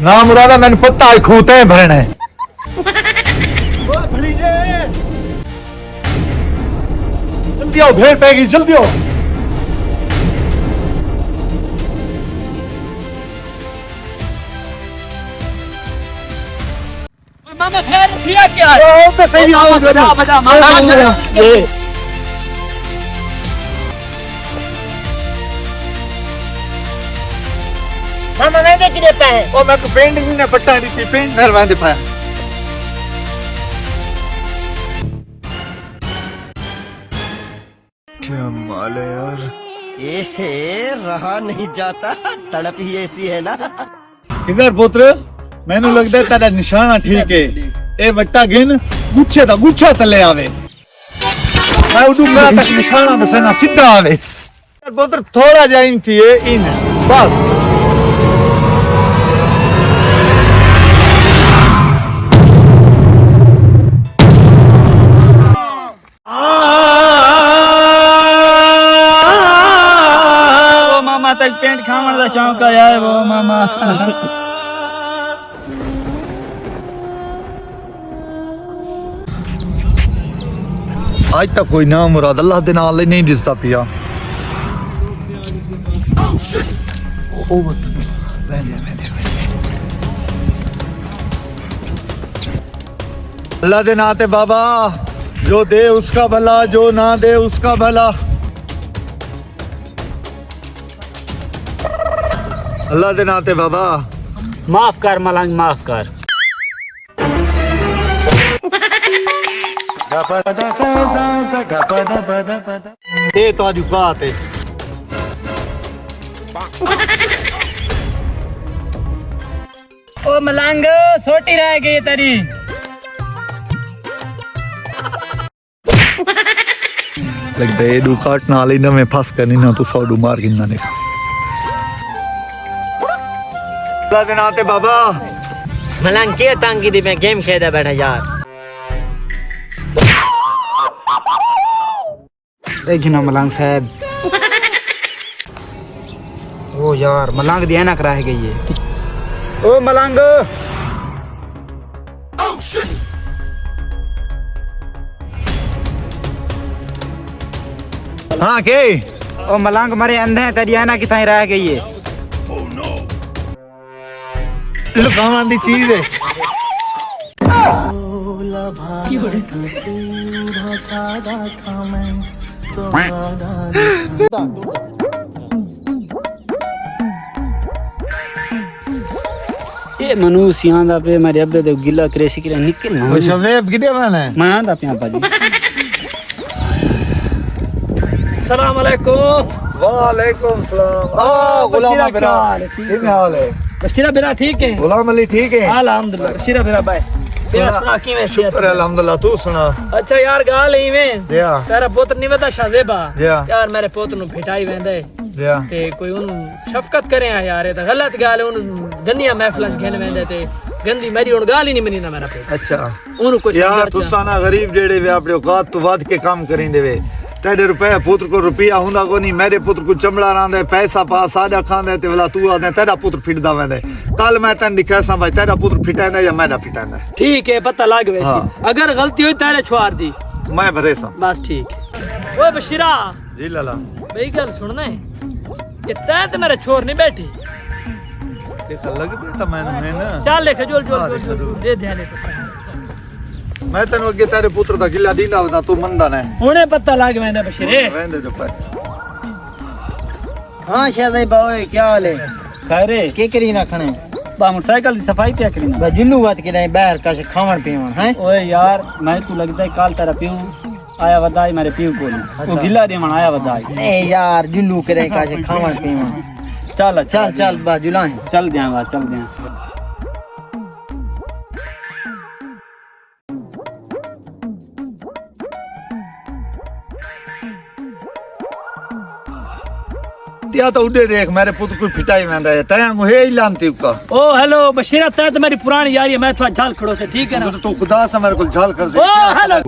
ना मुरादा मैंने पता है खूते भरने जल्दी आओ भेड़ पैगी जल्दी आओ मामा खैर किया क्या है? तो सही आओ बजा बजा मामा मामा महंगे कितने पे है? ओ मैं को पेंटिंग ने पट्टा दी थी पेंट घर बांधे पाया क्या माल है यार रहा नहीं जाता तड़प ही ऐसी है ना। इधर पुत्र मैनू लगदा है तेरा निशाना ठीक है ए बट्टा गिन गुच्छा तले आवे मैं उडू मेरा तक निशाना बसना सीधा आवे पुत्र थोड़ा जाइन थी इन बस मामा तक पेंट खावन का शौक आया है वो मामा आज तक कोई ना मुराद अल्लाह दे नाल नहीं दिसता पिया ओ मत अल्लाह दे नाते बाबा जो दे उसका भला जो ना दे उसका भला अल्लाह दे नाते बाबा माफ कर मलंग माफ कर ये तो आज बात है ओ मलंग छोटी रह गई तेरी लगता है डू काट नाल ही ना मैं फंस करनी ना तो सौ डू मार गिनना ने अल्लाह दे नाते बाबा मलंग के तंगी दी मैं गेम खेदा बैठा यार देखना मलंग साहब ओ यार मलंग दी ऐनक रह गई है ओ मलंग हाँ के ओ मलंग मरे अंधे हैं तेरी ऐनक कितनी रह गई है लुकावन दी चीज है ये मनुष्य आंदा पे मेरे अब्बे दे गिला क्रेसी के निकल ना शवेब किदे वाला है मैं आंदा पे पाजी अस्सलाम वालेकुम वालेकुम सलाम गुलाम बेरा ठीक हाल है बशीरा बेरा ठीक है गुलाम अली ठीक है अल्हम्दुलिल्लाह बशीरा बेरा भाई सुना की में शुक्र है अल्हम्दुलिल्लाह तू सुना अच्छा यार गाल ही में जिया तेरा पुत्र निवदा शादेबा जिया यार मेरे पुत्र नु भेटाई वेंदे जिया ते कोई उन शफकत करे यार ये तो गलत गाल है उन गंदियां महफिलां घेन वेंदे ते गंदी मेरी उन गाल ही नहीं मनी ना मेरा पुत्र अच्छा उन कुछ यार तुसा ना गरीब जेड़े वे अपने औकात तो वध के काम करिंदे वे तेरे रुपए पुत्र को रुपया हुंदा को नहीं मेरे पुत्र को चमड़ा रांदे पैसा पा साडा खांदे ते वाला तू आदे तेरा पुत्र फिटदा वेंदे कल मैं तन दिखा सा भाई तेरा पुत्र फिटांदा या मेरा फिटांदा ठीक है पता लग वैसी हाँ। अगर गलती हुई तेरे छुआर दी मैं भरे सा बस ठीक ओए बशीरा जी लाला मेरी गल सुनना है कि तै ते मेरे छोर नहीं बैठी कैसा लगदे ता मैंने ना चल ले खजोल जोल दे ध्यान ले मैं तेन अगे तेरे पुत्र दा गिला दींदा वा तू मंदा ने हुने पता लग वेंदा बशीरे वेंदे जो पे हाँ शादी बाओ क्या हाल है खैरे के करी ना खने बा मोटरसाइकिल दी सफाई पे करी बा जुल्लू बात के नहीं बाहर का से खावन पीवन हैं ओए यार मैं तू लगदा है काल तेरा पीऊ आया वदाई मेरे पीऊ को वो गिला दे मन आया वदाई ए यार जुल्लू करे का से खावन पीवन चल चल चल बा जुला है चल दिया बात चल दिया या तो उड़े देख मेरे पुत्र को फिटाई वेंदा है तय मुहे ही लानती का ओ हेलो बशीरा तै तो मेरी पुरानी यारी है मैं तो झाल खड़ो से ठीक है ना तो खुदा से मेरे को झाल कर ओ हेलो